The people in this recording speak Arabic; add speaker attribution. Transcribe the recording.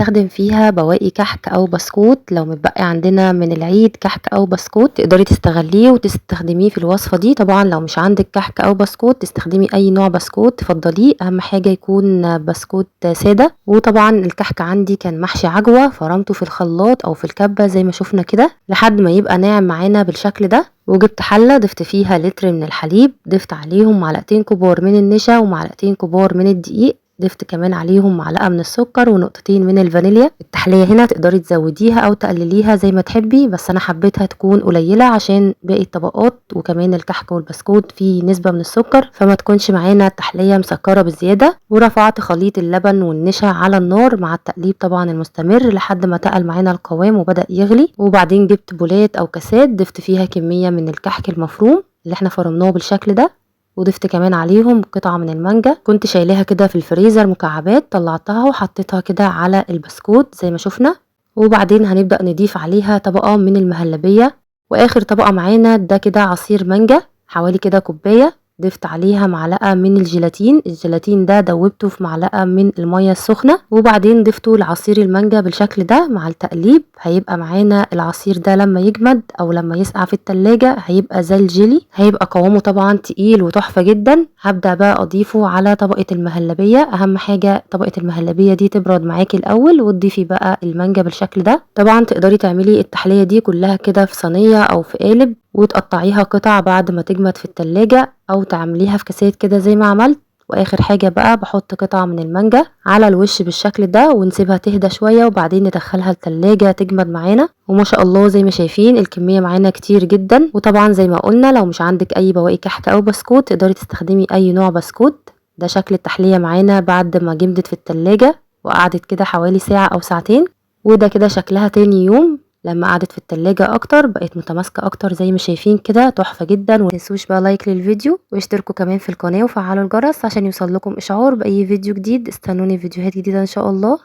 Speaker 1: نستخدم فيها بواقي كحك أو بسكوت. لو متبقي عندنا من العيد كحك أو بسكوت تقدري تستغليه وتستخدميه في الوصفة دي. طبعا لو مش عندك كحك أو بسكوت تستخدمي أي نوع بسكوت تفضليه، أهم حاجة يكون بسكوت سادة. وطبعا الكحك عندي كان محشي عجوة، فرمته في الخلاط أو في الكبة زي ما شفنا كده لحد ما يبقى ناعم معانا بالشكل ده. وجبت حلة ضفت فيها لتر من الحليب، ضفت عليهم معلقتين كبار من النشا ومعلقتين كبار من الدقيق، ضفت كمان عليهم معلقة من السكر ونقطتين من الفانيليا. التحلية هنا تقدري تزوديها او تقلليها زي ما تحبي، بس انا حبيتها تكون قليلة عشان باقي الطبقات وكمان الكحك والبسكوت فيه نسبة من السكر، فما تكونش معانا التحلية مسكرة بزيادة. ورفعت خليط اللبن والنشا على النار مع التقليب طبعا المستمر لحد ما تقل معانا القوام وبدأ يغلي. وبعدين جبت بولات او كاسات ضفت فيها كمية من الكحك المفروم اللي احنا فرمناه بالشكل ده، وضفت كمان عليهم قطعة من المانجا كنت شايلاها كده في الفريزر مكعبات، طلعتها وحطيتها كده على البسكوت زي ما شفنا. وبعدين هنبدأ نضيف عليها طبقة من المهلبية، واخر طبقة معانا ده كده عصير مانجا حوالي كده كوباية. ضفت عليها معلقة من الجيلاتين ده دوبته في معلقة من المية السخنة، وبعدين ضفته لعصير المانجا بالشكل ده مع التقليب. هيبقى معانا العصير ده لما يجمد او لما يسقع في التلاجة هيبقى زي الجيلي، هيبقى قوامه طبعا تقيل وتحفة جدا. هبدأ بقى اضيفه على طبقة المهلبية، اهم حاجة طبقة المهلبية دي تبرد معاكي الاول وتضيفي بقى المانجا بالشكل ده. طبعا تقدري تعملي التحلية دي كلها كده في صينية او في قالب وتقطعيها قطع بعد ما تجمد في التلاجة، او تعمليها في كاسات كده زي ما عملت. واخر حاجة بقى بحط قطعة من المانجا على الوش بالشكل ده ونسيبها تهدى شوية وبعدين ندخلها التلاجة تجمد معانا. وما شاء الله زي ما شايفين الكمية معانا كتير جدا. وطبعا زي ما قلنا لو مش عندك اي بواقي كحك او بسكوت تقدري تستخدمي اي نوع بسكوت. ده شكل التحلية معانا بعد ما جمدت في التلاجة وقعدت كده حوالي ساعة او ساعتين. وده كده شكلها تاني يوم لما قعدت في التلاجة اكتر بقت متماسكة اكتر زي ما شايفين كده تحفة جدا. ومتنسوش بقى لايك للفيديو واشتركوا كمان في القناة وفعلوا الجرس عشان يوصل لكم اشعار باي فيديو جديد. استنوني في فيديوهات جديدة ان شاء الله.